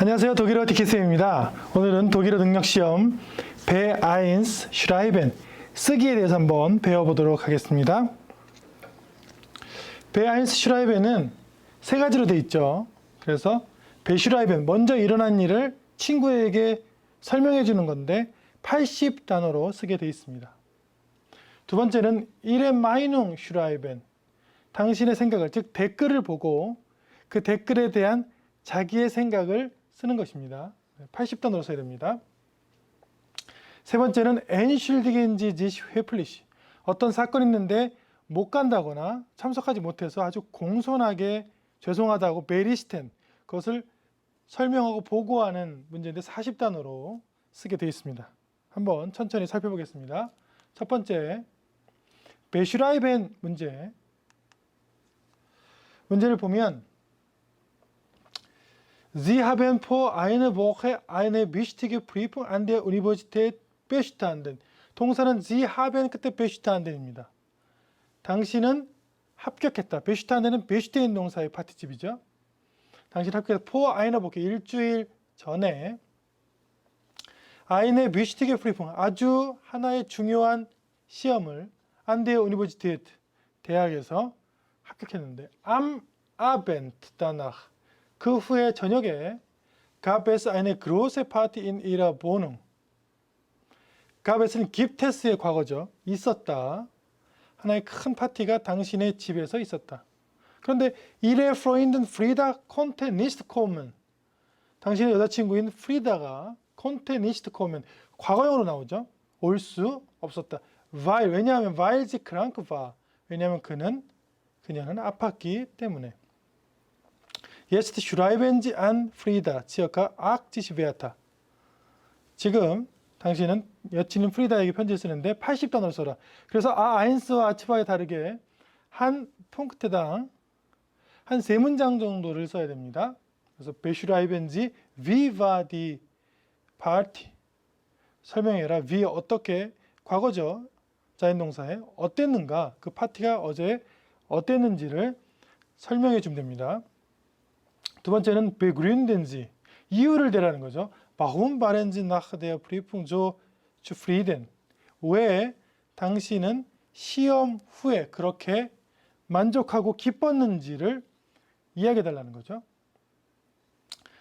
안녕하세요. 독일어 디키쌤입니다. 오늘은 독일어 능력시험 베아인스 슈라이벤 쓰기에 대해서 한번 배워보도록 하겠습니다. 베아인스 슈라이벤은 세 가지로 되어 있죠. 그래서 베슈라이벤, 먼저 일어난 일을 친구에게 설명해 주는 건데 80단어로 쓰게 되어 있습니다. 두 번째는 이레 마이농 슈라이벤, 당신의 생각을, 즉 댓글을 보고 그 댓글에 대한 자기의 생각을 쓰는 것입니다. 80단어로 써야 됩니다. 세 번째는 엔슐디겐지 지시 회플리시, 어떤 사건이 있는데 못 간다거나 참석하지 못해서 아주 공손하게 죄송하다고 베리스텐, 그것을 설명하고 보고하는 문제인데 40단어로 쓰게 되어 있습니다. 한번 천천히 살펴보겠습니다. 첫 번째, 베슈라이벤 문제를 보면 Sie haben vor einer Woche eine wichtige Prüfung an der Universität bestanden. 동사는 Sie haben 그때 bestanden입니다. 당신은 합격했다. bestanden은 bestehen 동사의 파티집이죠. 당신 합격했다. vor einer Woche, 일주일 전에 eine wichtige Prüfung, 아주 하나의 중요한 시험을 an der Universität, 대학에서 합격했는데 am Abend danach, 그 후에 저녁에 gab es eine große Party in ihrer Wohnung. gab es는 gibt es의 과거죠. 있었다. 하나의 큰 파티가 당신의 집에서 있었다. 그런데 ihre Freundin Frida konnte nicht kommen. 당신의 여자친구인 프리다가 konnte nicht kommen. 과거형으로 나오죠. 올 수 없었다. weil, 왜냐하면 weil sie krank war. 왜냐하면 그녀는 아팠기 때문에. Jetzt schreiben Sie an Frida circa 80 Wörter. 지금 당신은 여친인 프리다에게 편지를 쓰는데 80단어를 써라. 그래서 아인스와 아츠바에 다르게 한 punkte당 한 3문장 정도를 써야 됩니다. 그래서 beschreiben Sie wie war die Party. 설명해라. wie 어떻게, 과거죠. 자연동사에 어땠는가, 그 파티가 어제 어땠는지를 설명해 주면 됩니다. 두 번째는 begründen Sie, 이유를 대라는 거죠. Warum waren Sie nach der Prüfung so zufrieden? 왜 당신은 시험 후에 그렇게 만족하고 기뻤는지를 이야기해 달라는 거죠.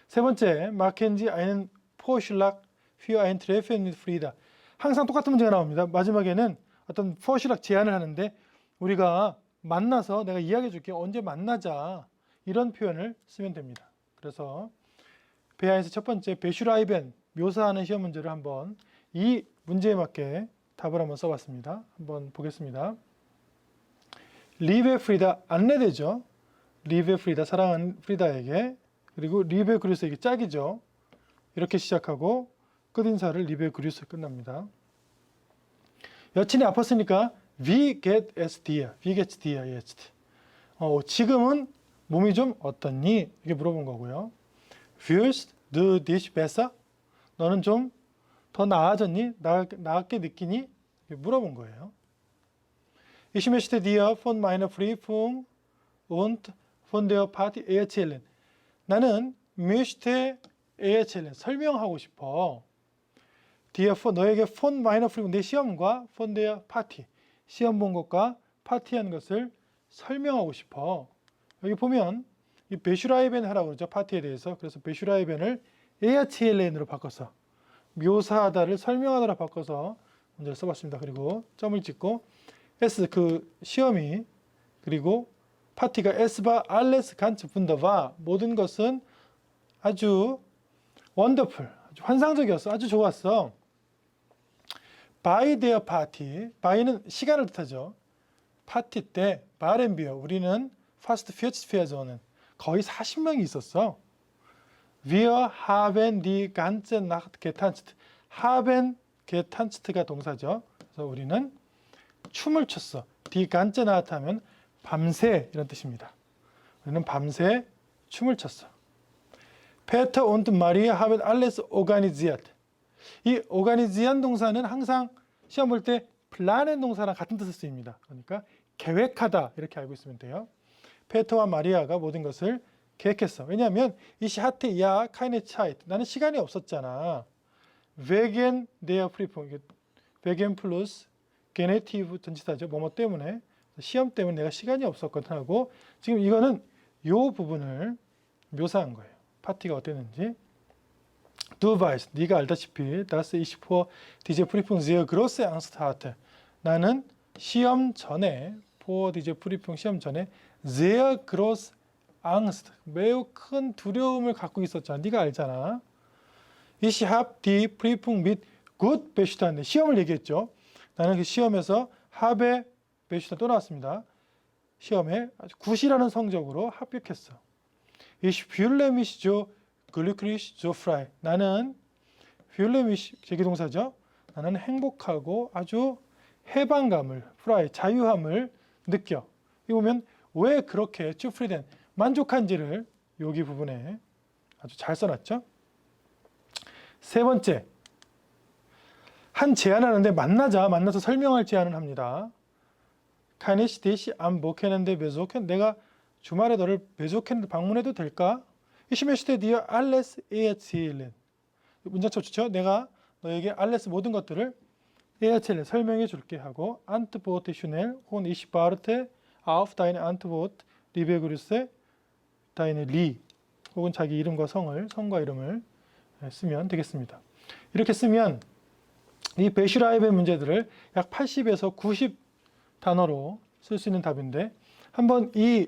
세 번째, machen Sie einen Vorschlag für ein Treffen mit Frida. 항상 똑같은 문제가 나옵니다. 마지막에는 어떤 Vorschlag 제안을 하는데 우리가 만나서 내가 이야기해 줄게, 언제 만나자, 이런 표현을 쓰면 됩니다. 그래서 베아에서 첫 번째 베슈라이벤, 묘사하는 시험 문제를 한번 이 문제에 맞게 답을 한번 써봤습니다. 한번 보겠습니다. 리베 프리다, 안내되죠. 리베 프리다, 사랑하는 프리다에게. 그리고 리베 그리스에게, 짝이죠. 이렇게 시작하고 끝인사를 리베 그리스 끝납니다. 여친이 아팠으니까 wie geht es dir? Wie geht's dir jetzt? 지금은 몸이 좀 어떻니? 이렇게 물어본 거고요. Fühlst du dich besser? 너는 좀 더 나아졌니? 나았게 느끼니? 이렇게 물어본 거예요. Ich möchte dir von meiner Prüfung und von der Party erzählen. 나는 möchte erzählen, 설명하고 싶어. dir von, 너에게 von meiner Prüfung, 내 시험과 von der Party, 시험 본 것과 파티한 것을 설명하고 싶어. 여기 보면 이 베슈라이벤 하라고 그러죠. 파티에 대해서. 그래서 베슈라이벤을 에어치엘렌으로 바꿔서, 묘사하다를 설명하다로 바꿔서 문제를 써봤습니다. 그리고 점을 찍고 S, 그 시험이, 그리고 파티가 에스바 알레스 간츠 분더바, 모든 것은 아주 원더풀, 아주 환상적이었어, 아주 좋았어. by their party, by는 시간을 뜻하죠. 파티 때 바렌비어, 우리는 fast 40 Personen, 거의 40명이 있었어. Wir haben die ganze Nacht getanzt. haben getanzt가 동사죠. 그래서 우리는 춤을 췄어. die ganze Nacht 하면 밤새, 이런 뜻입니다. 우리는 밤새 춤을 췄어. Peter und Maria haben alles organisiert. 이 organisieren 동사는 항상 시험 볼 때 planen 동사랑 같은 뜻을 쓰입니다. 그러니까 계획하다, 이렇게 알고 있으면 돼요. 페터와 마리아가 모든 것을 계획했어. 왜냐하면 ich hatte ja keine Zeit. 나는 시간이 없었잖아. wegen der Prüfung. wegen 플러스 게네티브 전치사죠. 뭐뭐 때문에. 시험 때문에 내가 시간이 없었거든 하고 지금 이거는 요 부분을 묘사한 거예요. 파티가 어땠는지. Du weißt, 네가 알다시피, dass ich vor dieser Prüfung sehr große Angst hatte. 나는 시험 전에, vor dieser Prüfung 시험 전에 sehr große Angst, 매우 큰 두려움을 갖고 있었잖아. 네가 알잖아. Ich habe die Prüfung mit gut bestanden. 시험을 얘기했죠. 나는 그 시험에서 habe bestanden 또 나왔습니다. 시험에 아주 굿이라는 성적으로 합격했어. Ich fühle mich so glücklich, so frei. 나는 fühle mich 제기동사죠. 나는 행복하고 아주 해방감을, frei, 자유함을 느껴. 이 보면 왜 그렇게 zufrieden, 만족한지를 여기 부분에 아주 잘 써놨죠. 세 번째, 한 제안을 하는데 만나서 설명할 제안을 합니다. Kann ich dich am Wochenende besuchen? 내가 주말에 너를 besuchen 방문해도 될까? Ich möchte dir alles erzählen. 문장처 좋죠? 내가 너에게 alles 모든 것들을 erzählen 설명해 줄게 하고 antworte schnell und ich warte auf deine Antwort. liebe Grüße, deine Li. 혹은 자기 이름과 성과 이름을 쓰면 되겠습니다. 이렇게 쓰면 이 베슈라이브의 문제들을 약 80에서 90 단어로 쓸 수 있는 답인데 한번 이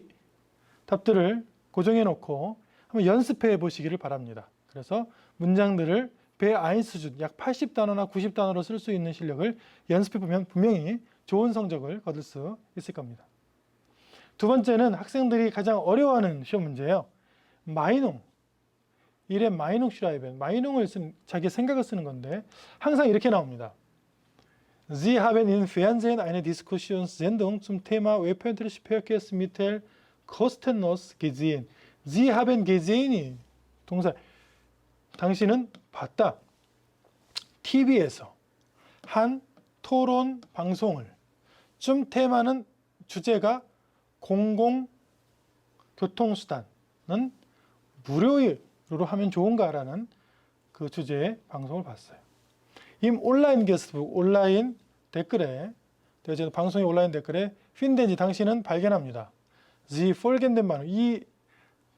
답들을 고정해 놓고 한번 연습해 보시기를 바랍니다. 그래서 문장들을 배1 수준 약 80단어나 90단어로 쓸 수 있는 실력을 연습해 보면 분명히 좋은 성적을 거둘 수 있을 겁니다. 두 번째는 학생들이 가장 어려워하는 시험 문제예요. 마이농. 일의 마이농 슈라이벤. 마이농을 자기 생각을 쓰는 건데 항상 이렇게 나옵니다. Sie haben im Fernsehen eine Diskussionssendung zum Thema öffentliche Verkehrsmittel kostenlos gesehen. Sie haben gesehen이 동사. 당신은 봤다. TV에서 한 토론 방송을 좀 테마는 주제가 공공교통수단은 무료로 하면 좋은가라는 그 주제의 방송을 봤어요. 임 온라인 게스트북 온라인 댓글에 방송의 온라인 댓글에 핀덴지 당신은 발견합니다. Sie folgenden Meinung 이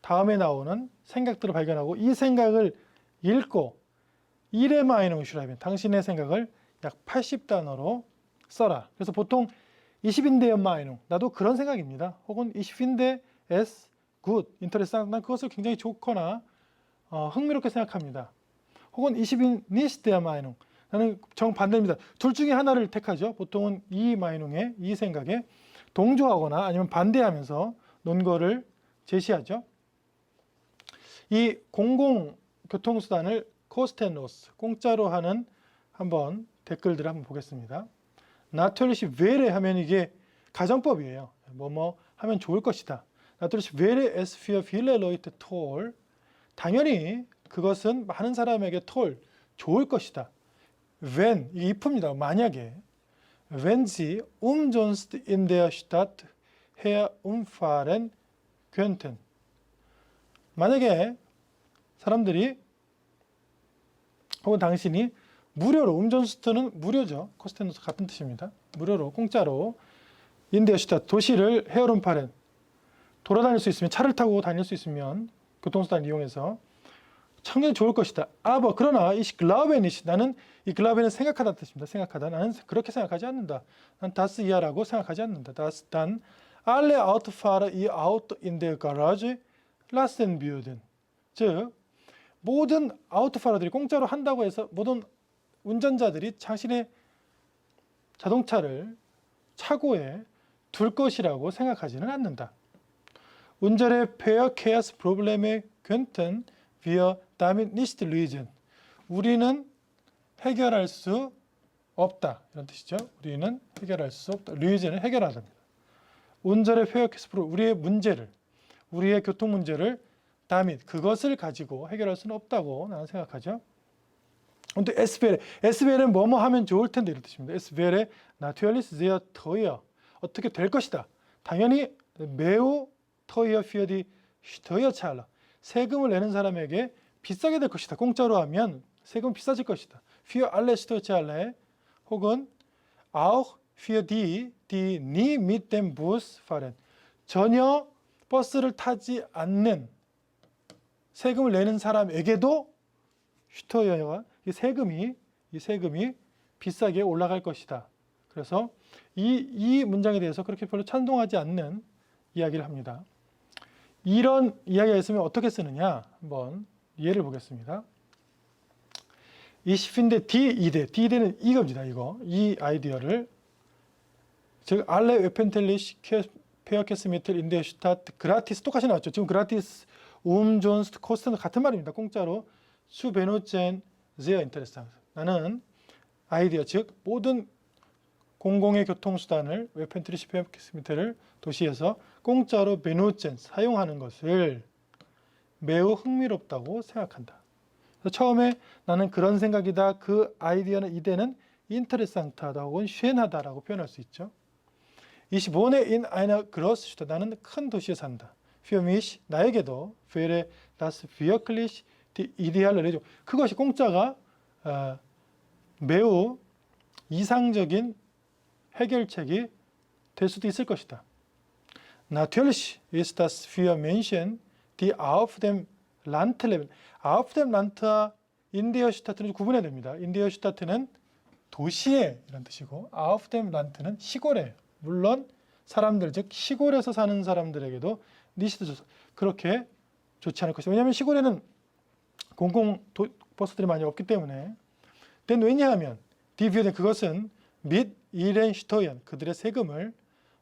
다음에 나오는 생각들을 발견하고 이 생각을 읽고 일의 마이농 슈라이벤 당신의 생각을 약 80단어로 써라. 그래서 보통 20인데의 마이농 나도 그런 생각입니다. 혹은 20인데 S good 인터레스트 난 그것을 굉장히 좋거나 흥미롭게 생각합니다. 혹은 20인 니스트의 마이농 나는 정반대입니다. 둘 중에 하나를 택하죠. 보통은 이 마이농에 이 생각에 동조하거나 아니면 반대하면서 논거를 제시하죠. 이 공공교통수단을 코스텐로스 공짜로 하는 한번 댓글들을 한번 보겠습니다. 나토리시 외래 하면 이게 가정법이에요. 뭐뭐 하면 좋을 것이다. 나토리시 외래 에스피어 빌레 로이트 톨 당연히 그것은 많은 사람에게 톨 좋을 것이다. wenn 이게 if입니다. 만약에 wenn sie umsonst in der Stadt herumfahren könnten 만약에 사람들이 혹은 당신이 무료로 umsonst는 무료죠. 코스텐노스 같은 뜻입니다. 무료로 공짜로 인데어슈타 도시를 헤어룸파렌 돌아다닐 수 있으면 차를 타고 다닐 수 있으면 교통수단 이용해서 청년이 좋을 것이다. aber 그러나 ich glaube nicht 나는 이 glaube는 생각하다 뜻입니다. 생각하다 나는 그렇게 생각하지 않는다. 난 das i아라고 생각하지 않는다. das dann alle Autofahrer ihr Auto in der Garage lassen würden. 즉 모든 아우토파러들이 공짜로 한다고 해서 모든 운전자들이 자신의 자동차를 차고에 둘 것이라고 생각하지는 않는다. Unsere Verkehrsprobleme könnten wir damit nicht lösen. 우리는 해결할 수 없다. 이런 뜻이죠. 우리는 해결할 수 없다. lösen은 해결하답니다. Unsere Verkehrsprobleme 우리의 문제를 우리의 교통 문제를 damit 그것을 가지고 해결할 수는 없다고 나는 생각하죠. 근데 SVL은 뭐뭐 하면 좋을 텐데 이런 뜻입니다. SVL의 natürlich sehr teuer 어떻게 될 것이다. 당연히 매우 teuer für die teuer zahlen. 세금을 내는 사람에게 비싸게 될 것이다. 공짜로 하면 세금 비싸질 것이다. für alle Steuerzahler 혹은 auch für die, die nie mit dem Bus fahren. 전혀 버스를 타지 않는 세금을 내는 사람에게도 슈터여가 이 세금이 비싸게 올라갈 것이다. 그래서 이 문장에 대해서 그렇게 별로 찬동하지 않는 이야기를 합니다. 이런 이야기가 있으면 어떻게 쓰느냐 한번 예를 보겠습니다. Ich finde die Idee, die Idee는 이겁니다. 이 아이디어를 즉 alle öffentlich Verkehrsmittel in der Stadt gratis 똑같이 나왔죠. 지금 gratis, umsonst, kosten도 같은 말입니다. 공짜로 zu benutzen sehr interessant. 나는 아이디어 즉 모든 공공의 교통수단을 öffentlich Verkehrsmittel을 도시에서 공짜로 benutzen 사용하는 것을 매우 흥미롭다고 생각한다. 그래서 처음에 나는 그런 생각이다. 그 아이디어는 이데는 interessant하다 혹은 schön하다라고 표현할 수 있죠. Ich wohne in einer Großstadt. 나는 큰 도시에 산다. Für mich 나에게도 wäre das wirklich die ideale Lösung. 그것이 공짜가 매우 이상적인 해결책이 될 수도 있을 것이다. Natürlich ist das für Menschen, die auf dem Land leben. Auf dem Land와 in der Stadt는 구분해야 됩니다. in der Stadt는 도시에 이런 뜻이고 auf dem Land는 시골에. 물론 사람들 즉 시골에서 사는 사람들에게도 nicht 그렇게 좋지 않을 것이다. 왜냐하면 시골에는 공공 버스들이 많이 없기 때문에. denn 왜냐하면 die werden 그것은 mit ihren Steuern 그들의 세금을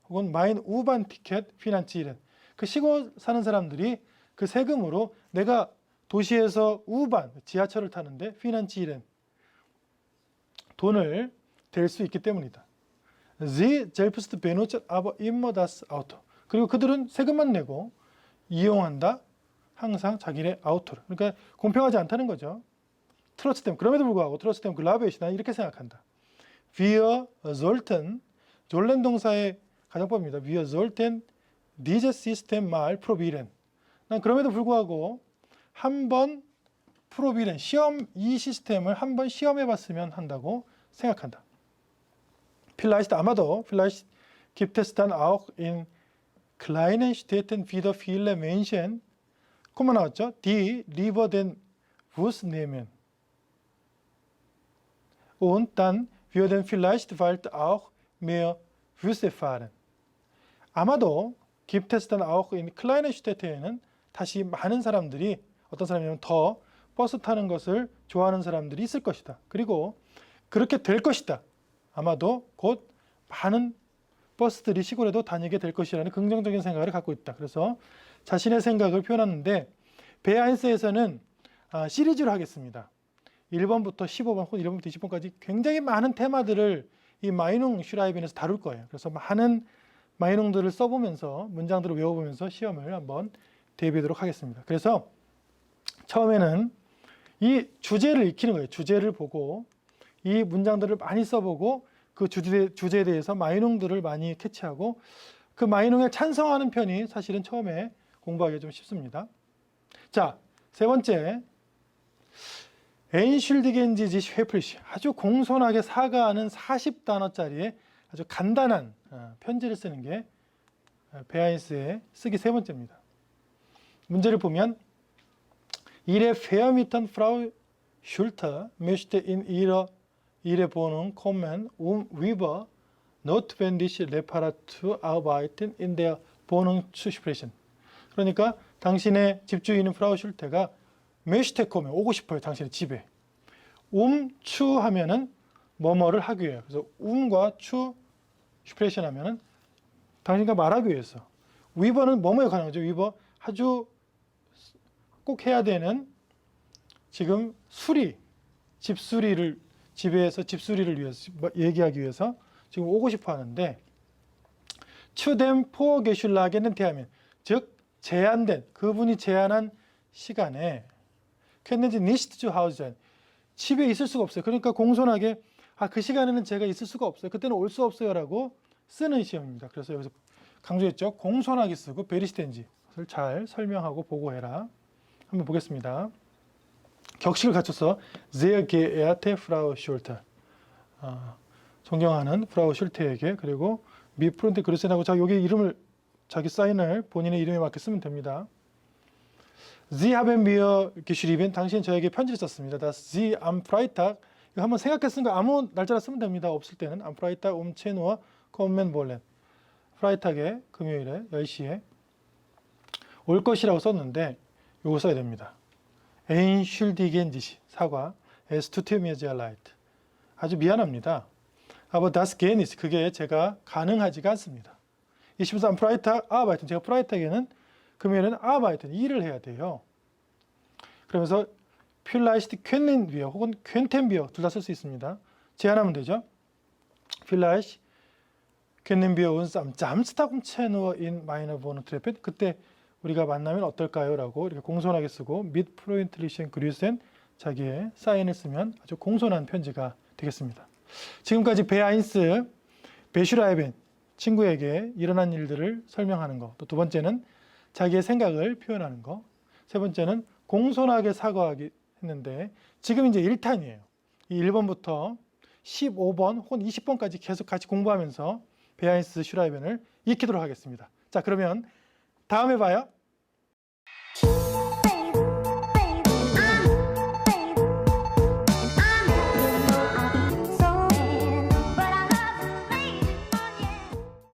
혹은 mein U-Bahn-Ticket finanzieren 그 시골 사는 사람들이 그 세금으로 내가 도시에서 U-Bahn 지하철을 타는데 finanzieren 돈을 댈 수 있기 때문이다. Sie selbst benutzen aber immer das Auto. 그리고 그들은 세금만 내고 이용한다. 항상 자기네 아우토를. 그러니까 공평하지 않다는 거죠. 트러스템 그럼에도 불구하고 트러스템 글라베이시 난 이렇게 생각한다. Wir sollten 졸렌 동사의 가정법입니다. Wir sollten dieses System mal probieren. 난 그럼에도 불구하고 한번 probieren 시험 이 시스템을 한번 시험해 봤으면 한다고 생각한다. Vielleicht 아마도 vielleicht gibt es dann auch in kleinen Städten wieder viele Menschen 콤마 나왔죠? die lieber den Bus nehmen. Und dann würden vielleicht bald auch mehr Busse fahren. 아마도 gibt es dann auch in kleinen Städten 다시 많은 사람들이 어떤 사람이면 더 버스 타는 것을 좋아하는 사람들이 있을 것이다. 그리고 그렇게 될 것이다. 아마도 곧 많은 버스들이 시골에도 다니게 될 것이라는 긍정적인 생각을 갖고 있다. 그래서 자신의 생각을 표현하는데 베아인스에서는 시리즈로 하겠습니다. 1번부터 15번 혹은 1번부터 20번까지 굉장히 많은 테마들을 이 마이농 슈라이벤에서 다룰 거예요. 그래서 많은 마이농들을 써보면서 문장들을 외워보면서 시험을 한번 대비하도록 하겠습니다. 그래서 처음에는 이 주제를 익히는 거예요. 주제를 보고 이 문장들을 많이 써보고 그 주제에 대해서 마이농들을 많이 캐치하고 그 마이농에 찬성하는 편이 사실은 처음에 공부하기가 좀 쉽습니다. 자, 세 번째 엔슐디겐지 지시 회플시 아주 공손하게 사과하는 40단어짜리의 아주 간단한 편지를 쓰는 게 베아인스의 쓰기 세 번째입니다. 문제를 보면 Ihre Vermieterin Frau Schulter möchte in ihre Wohnung kommen, über notwendige Reparaturarbeiten in der Wohnung zu sprechen. 그러니까 당신의 집주인은 프라우 슐테가 möchte kommen, 오고 싶어요. 당신의 집에. zu 하면은 뭐뭐를 하기 위해. 그래서 과 zu sprechen 하면은 당신과 말하기 위해서. 위버는 뭐뭐에 관한 거죠. 위버 아주 꼭 해야 되는 지금 집에서 집수리를 위해서 얘기하기 위해서 지금 오고 싶어 하는데 추댐 포게슐라게는 대하면 즉 제한된 그분이 제한한 시간에 캔네지 니시트 주 하우즈엔 집에 있을 수가 없어요. 그러니까 공손하게 그 시간에는 제가 있을 수가 없어요. 그때는 올 수 없어요라고 쓰는 시험입니다. 그래서 여기서 강조했죠. 공손하게 쓰고 베리시텐지 것을 잘 설명하고 보고해라. 한번 보겠습니다. 격식을 갖춰서 sehr geehrte Frau Schulte, 존경하는 프라우 슐테에게, 그리고 미 프론트 그르센하고 자 여기 이름을 자기 사인을 본인의 이름에 맞게 쓰면 됩니다. Sie haben mir geschrieben, 당신 저에게 편지를 썼습니다. Das Sie am Freitag, 이거 한번 생각해 쓴 거 아무 날짜나 쓰면 됩니다. 없을 때는 am Freitag 10 Uhr kommen wollen. 프라이탁에 금요일에 10시에 올 것이라고 썼는데 요거 써야 됩니다. Entschuldigen Sie, 사과. Es tut mir sehr leid. 아주 미안합니다. Aber das geht nicht. 그게 제가 가능하지가 않습니다. Ich muss am Freitag arbeiten. 제가 프라이탁에는 금요일에는 arbeiten, 일을 해야 돼요. 그러면서 vielleicht können wir 혹은 könnten wir 둘 다 쓸 수 있습니다. 제안하면 되죠. Vielleicht können wir uns am Samstag um 10 Uhr in meiner Wohnung treffen. 그때 우리가 만나면 어떨까요? 라고 이렇게 공손하게 쓰고 mit freundlichen Grüßen 자기의 사인을 쓰면 아주 공손한 편지가 되겠습니다. 지금까지 베아인스, 베슈라이벤 친구에게 일어난 일들을 설명하는 거. 또 두 번째는 자기의 생각을 표현하는 거. 세 번째는 공손하게 사과하기 했는데 지금 이제 1탄이에요. 이 1번부터 15번 혹은 20번까지 계속 같이 공부하면서 베아인스 슈라이벤을 익히도록 하겠습니다. 자, 그러면 다음에 봐요.